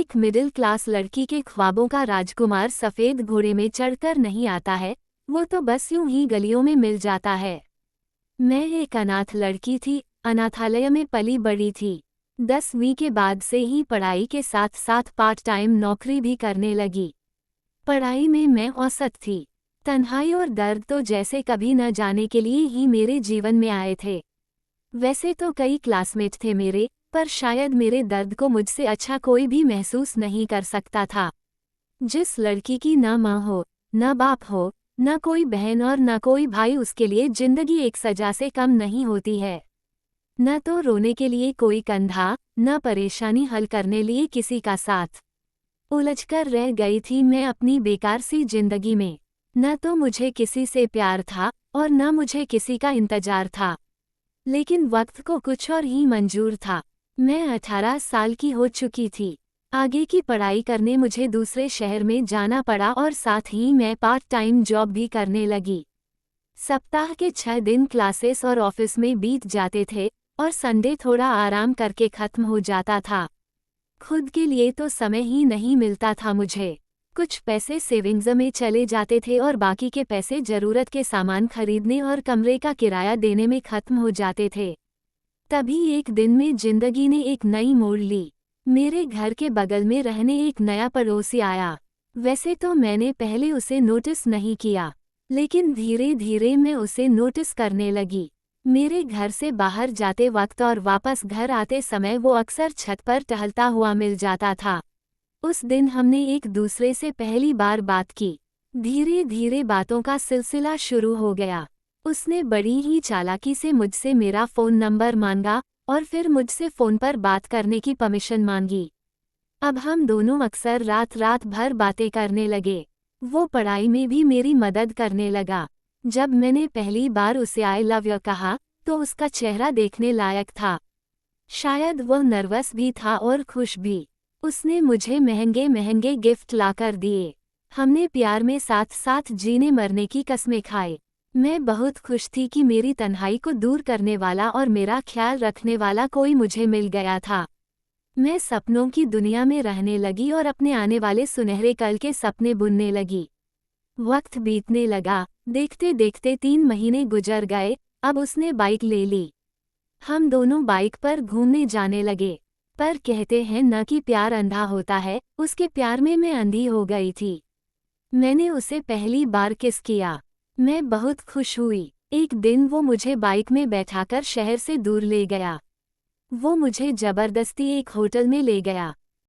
एक middle class लड़की के ख्वाबों का राजकुमार सफेद घोड़े में चढ़कर नहीं आता है, वो तो बस यूं ही गलियों में मिल जाता है। मैं एक अनाथ लड़की थी, अनाथालय में पली बड़ी थी। 10वीं के बाद से ही पढ़ाई के साथ साथ पार्ट टाइम नौकरी भी करने लगी। पढ़ाई में मैं औसत थी। तन्हाई और दर्द तो जैसे कभी न जाने के लिए ही मेरे जीवन में आए थे। वैसे तो कई क्लासमेट थे मेरे, पर शायद मेरे दर्द को मुझसे अच्छा कोई भी महसूस नहीं कर सकता था। जिस लड़की की न माँ हो, न बाप हो, न कोई बहन और न कोई भाई, उसके लिए जिंदगी एक सजा से कम नहीं होती है। न तो रोने के लिए कोई कंधा, न परेशानी हल करने लिए किसी का साथ। उलझकर रह गई थी मैं अपनी बेकार सी जिंदगी में। न तो मुझे किसी से प्यार था और न मुझे किसी का इंतजार था। लेकिन वक्त को कुछ और ही मंजूर था। मैं 18 साल की हो चुकी थी। आगे की पढ़ाई करने मुझे दूसरे शहर में जाना पड़ा और साथ ही मैं पार्ट टाइम जॉब भी करने लगी। सप्ताह के 6 दिन क्लासेस और ऑफिस में बीत जाते थे और संडे थोड़ा आराम करके खत्म हो जाता था। खुद के लिए तो समय ही नहीं मिलता था मुझे। कुछ पैसे सेविंग्स में चले जाते थे और बाकी के पैसे जरूरत के सामान खरीदने और कमरे का किराया देने में खत्म हो जाते थे। तभी एक दिन में जिंदगी ने एक नई मोड़ ली। मेरे घर के बगल में रहने एक नया पड़ोसी आया। वैसे तो मैंने पहले उसे नोटिस नहीं किया, लेकिन धीरे धीरे मैं उसे नोटिस करने लगी। मेरे घर से बाहर जाते वक्त और वापस घर आते समय वो अक्सर छत पर टहलता हुआ मिल जाता था। उस दिन हमने एक दूसरे से पहली बार बात की। धीरे धीरे बातों का सिलसिला शुरू हो गया। उसने बड़ी ही चालाकी से मुझसे मेरा फ़ोन नंबर मांगा और फिर मुझसे फ़ोन पर बात करने की परमिशन मांगी। अब हम दोनों अक्सर रात रात भर बातें करने लगे। वो पढ़ाई में भी मेरी मदद करने लगा। जब मैंने पहली बार उसे आई लव यू कहा तो उसका चेहरा देखने लायक था। शायद वह नर्वस भी था और खुश भी। उसने मुझे महंगे महंगे गिफ्ट लाकर दिए। हमने प्यार में साथ साथ जीने मरने की कस्में खाई। मैं बहुत खुश थी कि मेरी तन्हाई को दूर करने वाला और मेरा ख्याल रखने वाला कोई मुझे मिल गया था। मैं सपनों की दुनिया में रहने लगी और अपने आने वाले सुनहरे कल के सपने बुनने लगी। वक्त बीतने लगा, देखते देखते 3 महीने गुजर गए। अब उसने बाइक ले ली। हम दोनों बाइक पर घूमने जाने लगे। पर कहते हैं न कि प्यार अंधा होता है, उसके प्यार में मैं अंधी हो गई थी। मैंने उसे पहली बार किस किया। मैं बहुत खुश हुई। एक दिन वो मुझे बाइक में बैठाकर शहर से दूर ले गया। वो मुझे जबरदस्ती एक होटल में ले गया।